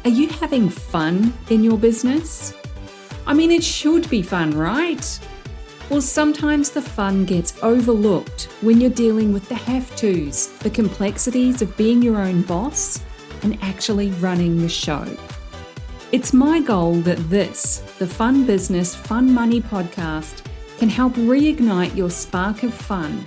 Are you having fun in your business? I mean, it should be fun, right? Well, sometimes the fun gets overlooked when you're dealing with the have-tos, the complexities of being your own boss and actually running the show. It's my goal that this, the Fun Business, Fun Money podcast, can help reignite your spark of fun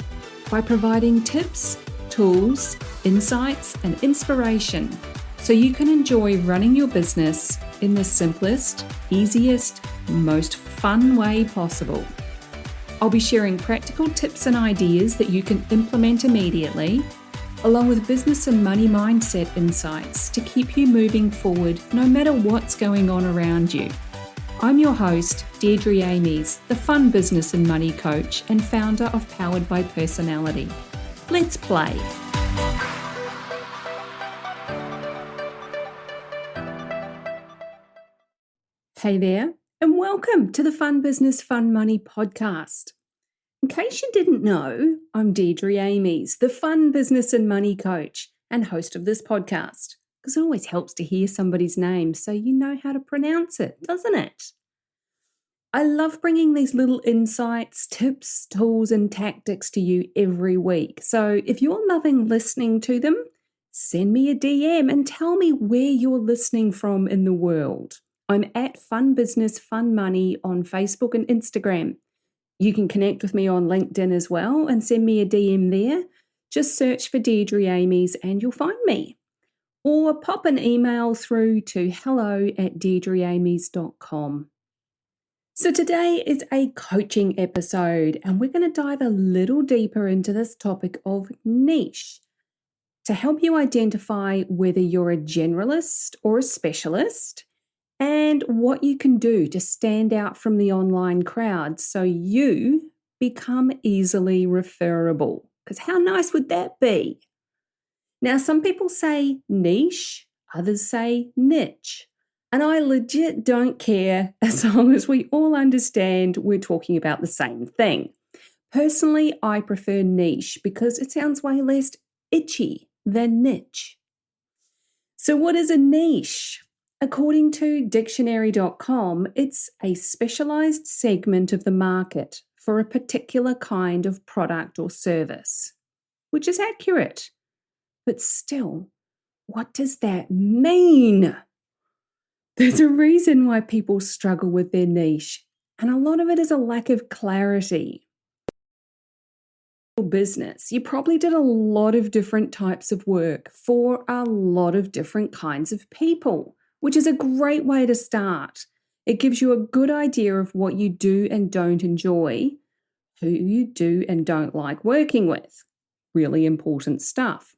by providing tips, tools, insights, and inspiration so you can enjoy running your business in the simplest, easiest, most fun way possible. I'll be sharing practical tips and ideas that you can implement immediately, along with business and money mindset insights to keep you moving forward no matter what's going on around you. I'm your host, Deirdre Amies, the Fun Business and Money Coach and founder of Powered by Personality. Let's play. Hey there, and welcome to the Fun Business, Fun Money podcast. In case you didn't know, I'm Deirdre Amies, the Fun Business and Money Coach and host of this podcast, because it always helps to hear somebody's name so you know how to pronounce it, doesn't it? I love bringing these little insights, tips, tools, and tactics to you every week. So if you're loving listening to them, send me a DM and tell me where you're listening from in the world. I'm at Fun Business, Fun Money on Facebook and Instagram. You can connect with me on LinkedIn as well and send me a DM there. Just search for Deirdre Amies and you'll find me. Or pop an email through to hello@deirdreamies.com. So today is a coaching episode and we're going to dive a little deeper into this topic of niche to help you identify whether you're a generalist or a specialist, and what you can do to stand out from the online crowd so you become easily referable. Because how nice would that be? Now, some people say niche, others say niche. And I legit don't care as long as we all understand we're talking about the same thing. Personally, I prefer niche because it sounds way less itchy than niche. So what is a niche? According to dictionary.com, it's a specialized segment of the market for a particular kind of product or service, which is accurate. But still, what does that mean? There's a reason why people struggle with their niche, and a lot of it is a lack of clarity. Business, you probably did a lot of different types of work for a lot of different kinds of people, which is a great way to start. It gives you a good idea of what you do and don't enjoy, who you do and don't like working with. Really important stuff.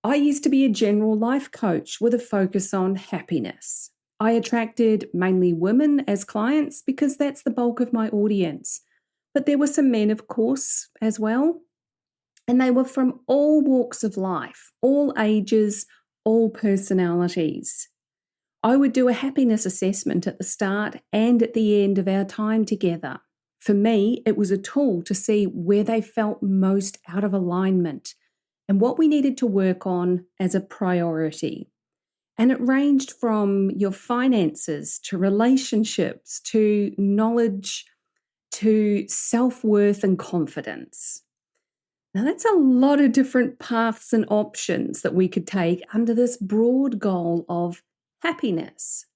I used to be a general life coach with a focus on happiness. I attracted mainly women as clients because that's the bulk of my audience. But there were some men, of course, as well. And they were from all walks of life, all ages, all personalities. I would do a happiness assessment at the start and at the end of our time together. For me, it was a tool to see where they felt most out of alignment and what we needed to work on as a priority. And it ranged from your finances to relationships to knowledge to self-worth and confidence. Now, that's a lot of different paths and options that we could take under this broad goal of happiness.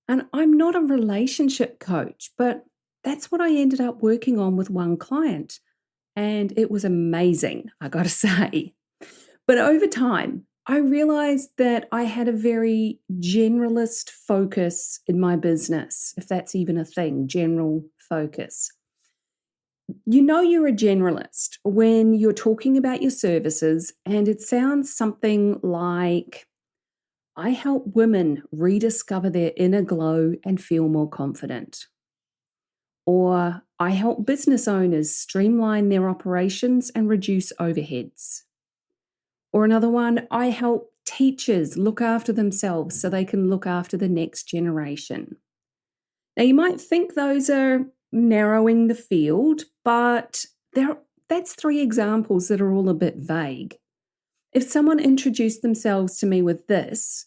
And I'm not a relationship coach, but that's what I ended up working on with one client. And it was amazing, I got to say. But over time, I realized that I had a very generalist focus in my business, if that's even a thing, general focus. You know you're a generalist when you're talking about your services and it sounds something like, I help women rediscover their inner glow and feel more confident. Or I help business owners streamline their operations and reduce overheads. Or another one, I help teachers look after themselves so they can look after the next generation. Now, you might think those are narrowing the field, but that's 3 examples that are all a bit vague. If someone introduced themselves to me with this,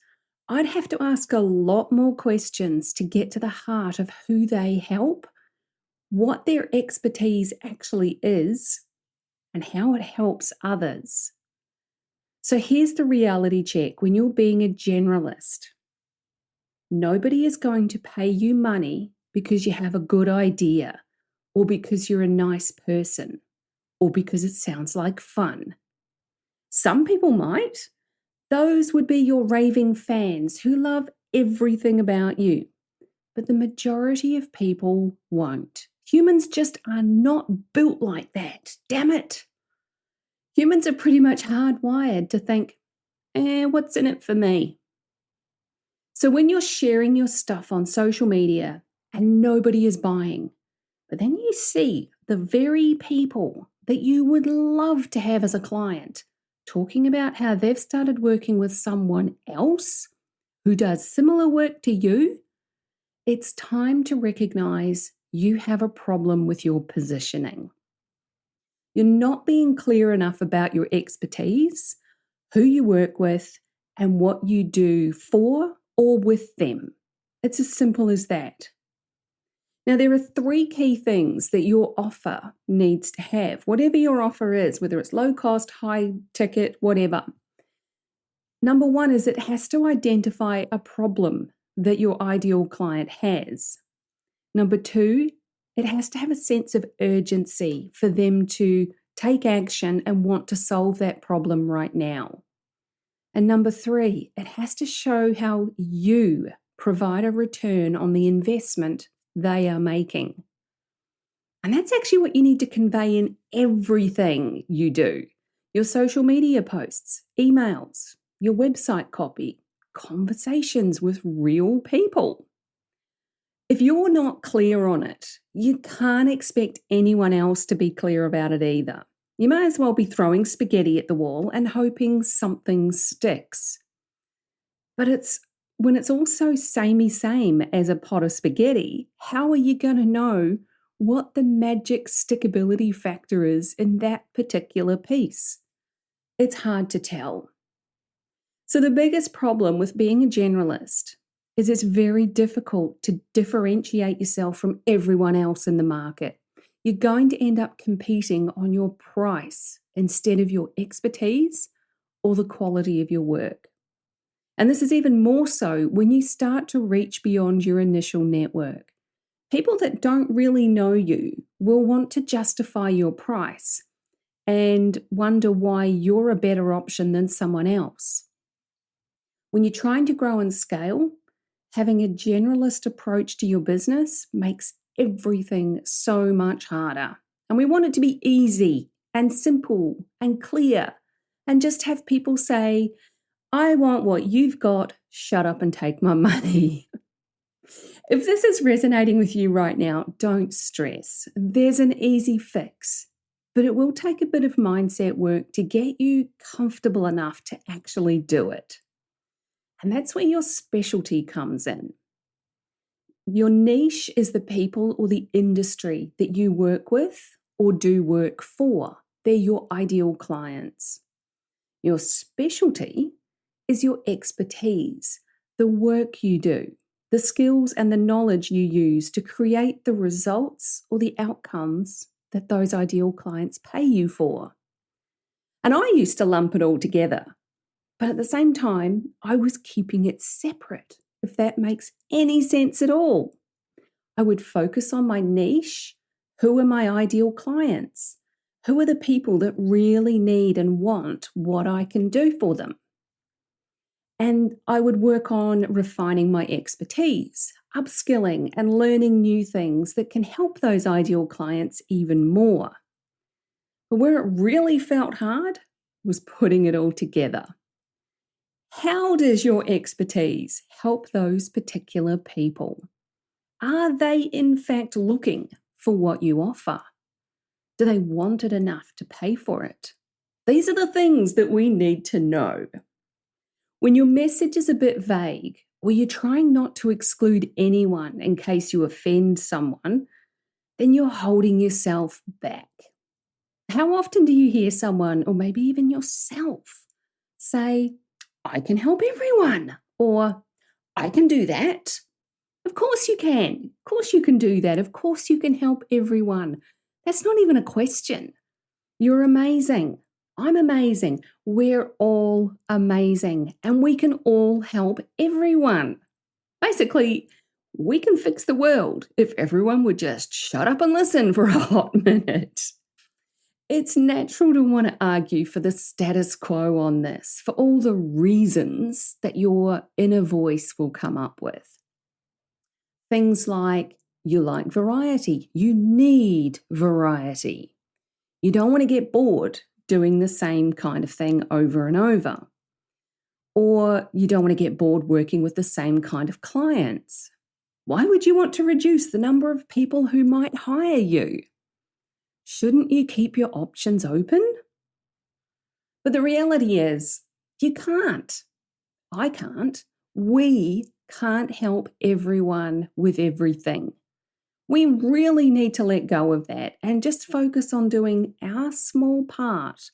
I'd have to ask a lot more questions to get to the heart of who they help, what their expertise actually is, and how it helps others. So here's the reality check when you're being a generalist. Nobody is going to pay you money because you have a good idea, or because you're a nice person, or because it sounds like fun. Some people might. Those would be your raving fans who love everything about you. But the majority of people won't. Humans just are not built like that. Damn it. Humans are pretty much hardwired to think, what's in it for me? So when you're sharing your stuff on social media and nobody is buying, but then you see the very people that you would love to have as a client talking about how they've started working with someone else who does similar work to you, it's time to recognize you have a problem with your positioning. You're not being clear enough about your expertise, who you work with, and what you do for or with them. It's as simple as that. Now, there are 3 key things that your offer needs to have, whatever your offer is, whether it's low cost, high ticket, whatever. Number 1 is it has to identify a problem that your ideal client has. Number 2, it has to have a sense of urgency for them to take action and want to solve that problem right now. And number 3, it has to show how you provide a return on the investment they are making. And that's actually what you need to convey in everything you do. Your social media posts, emails, your website copy, conversations with real people. If you're not clear on it, you can't expect anyone else to be clear about it either. You may as well be throwing spaghetti at the wall and hoping something sticks. But when it's also samey same as a pot of spaghetti, how are you going to know what the magic stickability factor is in that particular piece? It's hard to tell. So the biggest problem with being a generalist is it's very difficult to differentiate yourself from everyone else in the market. You're going to end up competing on your price instead of your expertise or the quality of your work. And this is even more so when you start to reach beyond your initial network. People that don't really know you will want to justify your price and wonder why you're a better option than someone else. When you're trying to grow and scale, having a generalist approach to your business makes everything so much harder. And we want it to be easy and simple and clear and just have people say, I want what you've got, shut up and take my money. If this is resonating with you right now, don't stress. There's an easy fix, but it will take a bit of mindset work to get you comfortable enough to actually do it. And that's where your specialty comes in. Your niche is the people or the industry that you work with or do work for. They're your ideal clients. Your specialty is your expertise, the work you do, the skills and the knowledge you use to create the results or the outcomes that those ideal clients pay you for. And I used to lump it all together, but at the same time, I was keeping it separate, if that makes any sense at all. I would focus on my niche. Who are my ideal clients? Who are the people that really need and want what I can do for them? And I would work on refining my expertise, upskilling and learning new things that can help those ideal clients even more. But where it really felt hard was putting it all together. How does your expertise help those particular people? Are they in fact looking for what you offer? Do they want it enough to pay for it? These are the things that we need to know. When your message is a bit vague, or you're trying not to exclude anyone in case you offend someone, then you're holding yourself back. How often do you hear someone, or maybe even yourself, say, I can help everyone. Or, I can do that. Of course you can. Of course you can do that. Of course you can help everyone. That's not even a question. You're amazing. I'm amazing. We're all amazing. And we can all help everyone. Basically, we can fix the world if everyone would just shut up and listen for a hot minute. It's natural to want to argue for the status quo on this, for all the reasons that your inner voice will come up with. Things like you like variety, you need variety. You don't want to get bored doing the same kind of thing over and over. Or you don't want to get bored working with the same kind of clients. Why would you want to reduce the number of people who might hire you? Shouldn't you keep your options open? But the reality is, you can't. I can't. We can't help everyone with everything. We really need to let go of that and just focus on doing our small part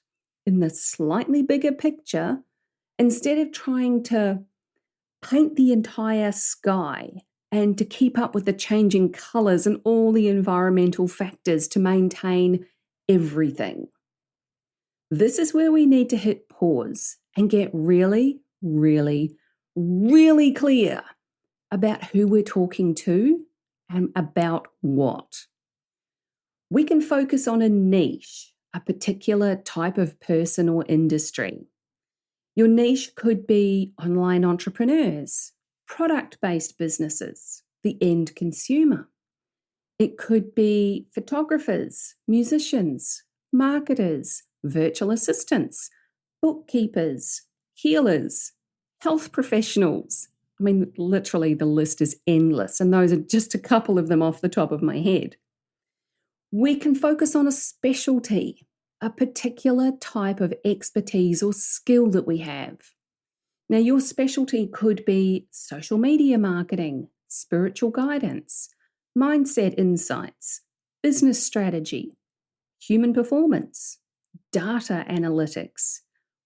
in the slightly bigger picture instead of trying to paint the entire sky and to keep up with the changing colours and all the environmental factors to maintain everything. This is where we need to hit pause and get really, really, really clear about who we're talking to and about what. We can focus on a niche, a particular type of person or industry. Your niche could be online entrepreneurs, product-based businesses, the end consumer. It could be photographers, musicians, marketers, virtual assistants, bookkeepers, healers, health professionals. I mean, literally the list is endless, and those are just a couple of them off the top of my head. We can focus on a specialty, a particular type of expertise or skill that we have. Now, your specialty could be social media marketing, spiritual guidance, mindset insights, business strategy, human performance, data analytics,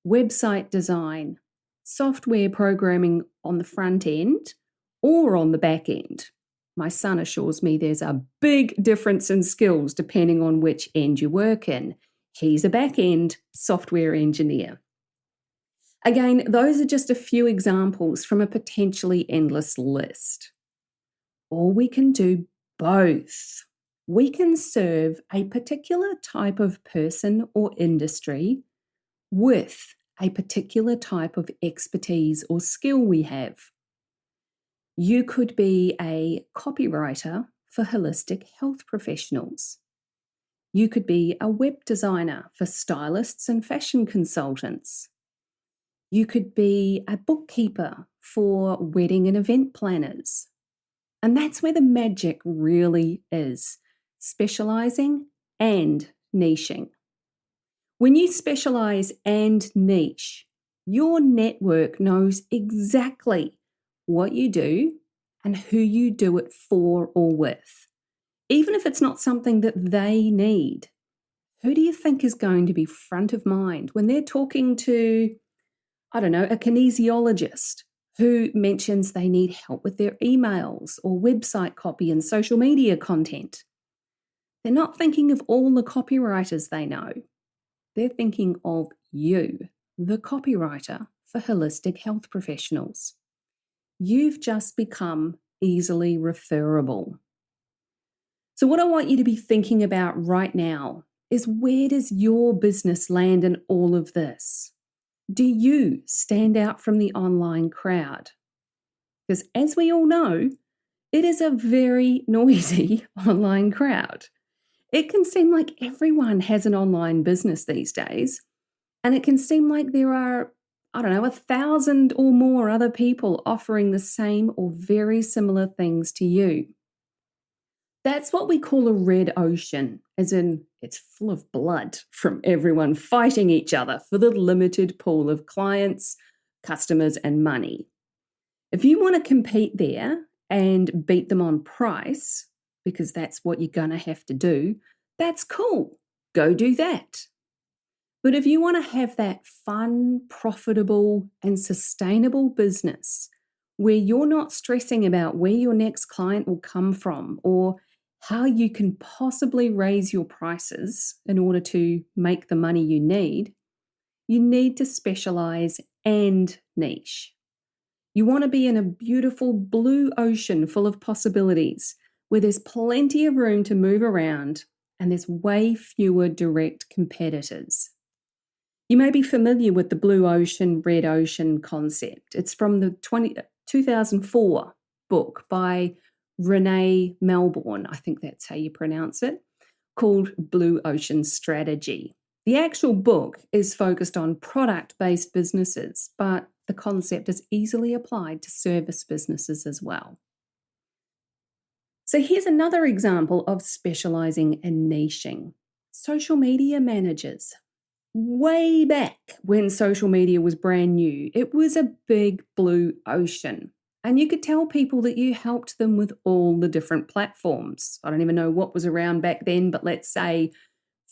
website design, software programming on the front end or on the back end. My son assures me there's a big difference in skills depending on which end you work in. He's a back-end software engineer. Again, those are just a few examples from a potentially endless list. Or we can do both. We can serve a particular type of person or industry with a particular type of expertise or skill we have. You could be a copywriter for holistic health professionals. You could be a web designer for stylists and fashion consultants. You could be a bookkeeper for wedding and event planners. And that's where the magic really is, specializing and niching. When you specialize and niche, your network knows exactly what you do and who you do it for or with. Even if it's not something that they need, who do you think is going to be front of mind when they're talking to, a kinesiologist who mentions they need help with their emails or website copy and social media content? They're not thinking of all the copywriters they know. They're thinking of you, the copywriter for holistic health professionals. You've just become easily referable. So what I want you to be thinking about right now is, where does your business land in all of this? Do you stand out from the online crowd? Because as we all know, it is a very noisy online crowd. It can seem like everyone has an online business these days, and it can seem like there are, 1,000 or more other people offering the same or very similar things to you. That's what we call a red ocean, as in it's full of blood from everyone fighting each other for the limited pool of clients, customers, and money. If you want to compete there and beat them on price, because that's what you're going to have to do, that's cool. Go do that. But if you want to have that fun, profitable, and sustainable business where you're not stressing about where your next client will come from or how you can possibly raise your prices in order to make the money you need to specialize and niche. You want to be in a beautiful blue ocean full of possibilities where there's plenty of room to move around and there's way fewer direct competitors. You may be familiar with the blue ocean, red ocean concept. It's from the 2004 book by Renee Melbourne, I think that's how you pronounce it, called Blue Ocean Strategy. The actual book is focused on product-based businesses, but the concept is easily applied to service businesses as well. So here's another example of specializing and niching. Social media managers. Way back when social media was brand new, it was a big blue ocean. And you could tell people that you helped them with all the different platforms. I don't even know what was around back then, but let's say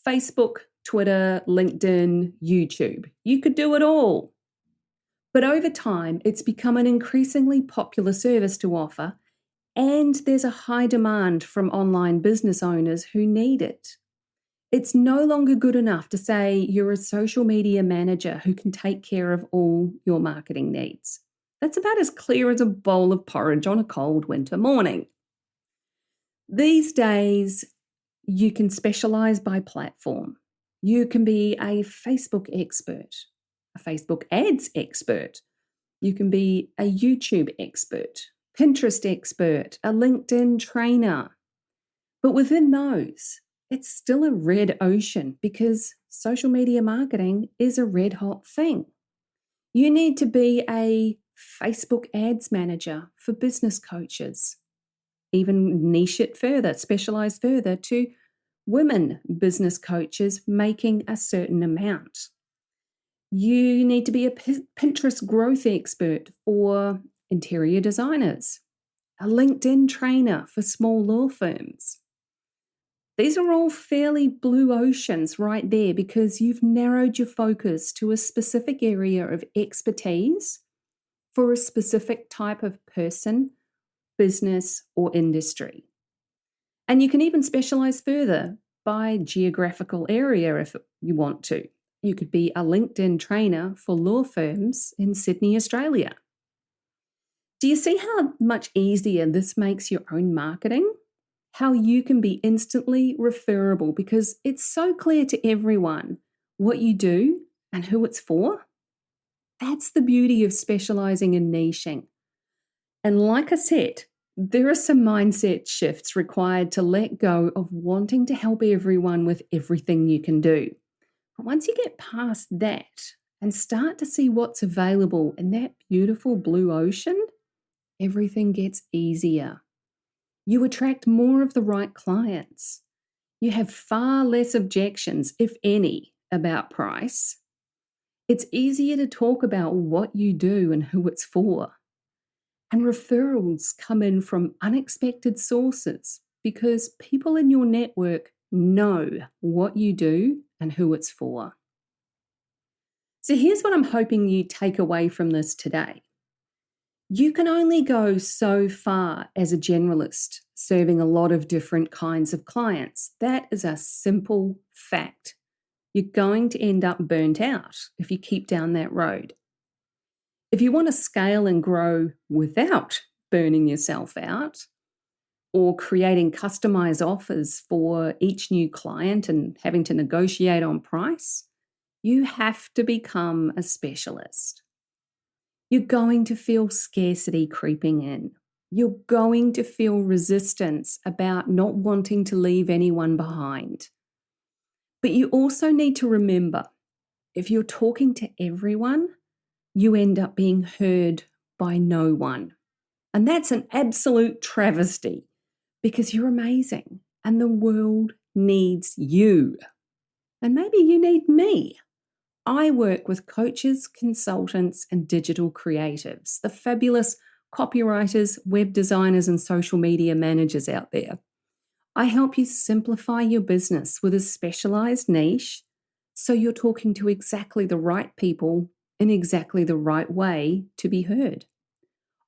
Facebook, Twitter, LinkedIn, YouTube. You could do it all. But over time, it's become an increasingly popular service to offer, and there's a high demand from online business owners who need it. It's no longer good enough to say you're a social media manager who can take care of all your marketing needs. That's about as clear as a bowl of porridge on a cold winter morning. These days, you can specialize by platform. You can be a Facebook expert, a Facebook ads expert. You can be a YouTube expert, Pinterest expert, a LinkedIn trainer. But within those, it's still a red ocean because social media marketing is a red hot thing. You need to be a Facebook ads manager for business coaches. Even niche it further, specialize further to women business coaches making a certain amount. You need to be a Pinterest growth expert for interior designers, a LinkedIn trainer for small law firms. These are all fairly blue oceans right there because you've narrowed your focus to a specific area of expertise for a specific type of person, business, or industry. And you can even specialize further by geographical area if you want to. You could be a LinkedIn trainer for law firms in Sydney, Australia. Do you see how much easier this makes your own marketing? How you can be instantly referable because it's so clear to everyone what you do and who it's for? That's the beauty of specializing and niching. And like I said, there are some mindset shifts required to let go of wanting to help everyone with everything you can do. But once you get past that and start to see what's available in that beautiful blue ocean, everything gets easier. You attract more of the right clients. You have far less objections, if any, about price. It's easier to talk about what you do and who it's for. And referrals come in from unexpected sources because people in your network know what you do and who it's for. So here's what I'm hoping you take away from this today. You can only go so far as a generalist, serving a lot of different kinds of clients. That is a simple fact. You're going to end up burnt out if you keep down that road. If you want to scale and grow without burning yourself out or creating customized offers for each new client and having to negotiate on price, you have to become a specialist. You're going to feel scarcity creeping in. You're going to feel resistance about not wanting to leave anyone behind. But you also need to remember, if you're talking to everyone, you end up being heard by no one. And that's an absolute travesty because you're amazing and the world needs you. And maybe you need me. I work with coaches, consultants, and digital creatives, the fabulous copywriters, web designers, and social media managers out there. I help you simplify your business with a specialized niche so you're talking to exactly the right people in exactly the right way to be heard.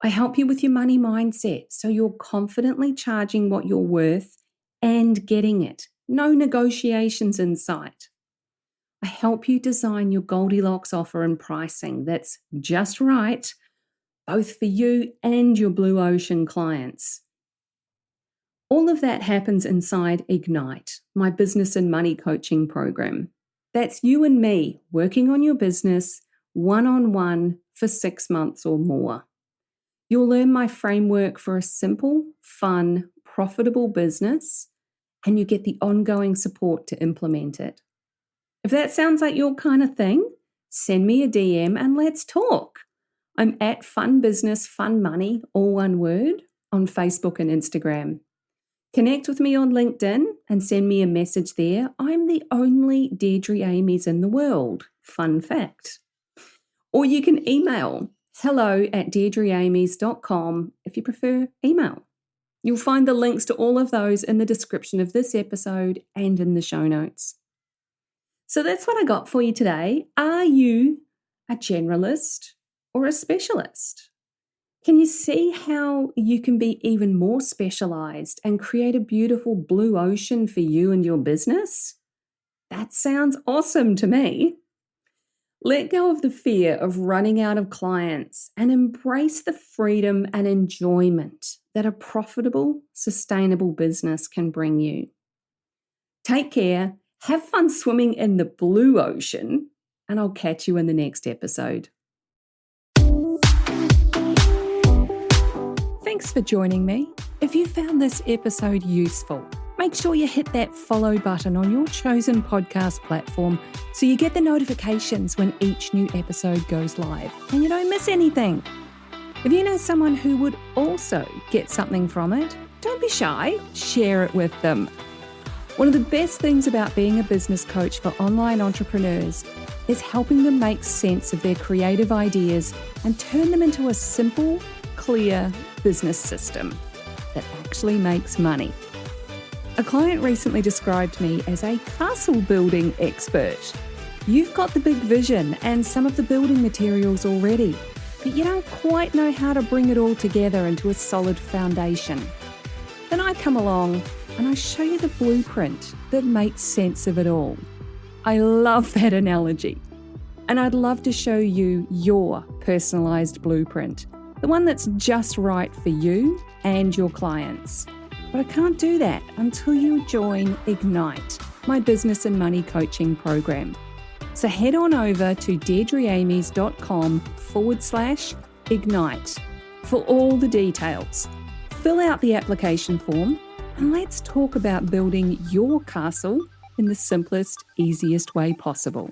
I help you with your money mindset so you're confidently charging what you're worth and getting it. No negotiations in sight. I help you design your Goldilocks offer and pricing that's just right, both for you and your blue ocean clients. All of that happens inside Ignite, my business and money coaching program. That's you and me working on your business one-on-one for 6 months or more. You'll learn my framework for a simple, fun, profitable business, and you get the ongoing support to implement it. If that sounds like your kind of thing, send me a DM and let's talk. I'm at Fun Business, Fun Money, all one word, on Facebook and Instagram. Connect with me on LinkedIn and send me a message there. I'm the only Deirdre Amies in the world. Fun fact. Or you can email hello@deirdreamies.com if you prefer email. You'll find the links to all of those in the description of this episode and in the show notes. So that's what I got for you today. Are you a generalist or a specialist? Can you see how you can be even more specialized and create a beautiful blue ocean for you and your business? That sounds awesome to me. Let go of the fear of running out of clients and embrace the freedom and enjoyment that a profitable, sustainable business can bring you. Take care, have fun swimming in the blue ocean, and I'll catch you in the next episode. Thanks for joining me. If you found this episode useful, make sure you hit that follow button on your chosen podcast platform so you get the notifications when each new episode goes live and you don't miss anything. If you know someone who would also get something from it, don't be shy, share it with them. One of the best things about being a business coach for online entrepreneurs is helping them make sense of their creative ideas and turn them into a simple, clear business system that actually makes money. A client recently described me as a castle building expert. You've got the big vision and some of the building materials already, but you don't quite know how to bring it all together into a solid foundation. Then I come along and I show you the blueprint that makes sense of it all. I love that analogy. And I'd love to show you your personalized blueprint, the one that's just right for you and your clients. But I can't do that until you join Ignite, my business and money coaching program. So head on over to deirdreamies.com/ignite for all the details. Fill out the application form and let's talk about building your castle in the simplest, easiest way possible.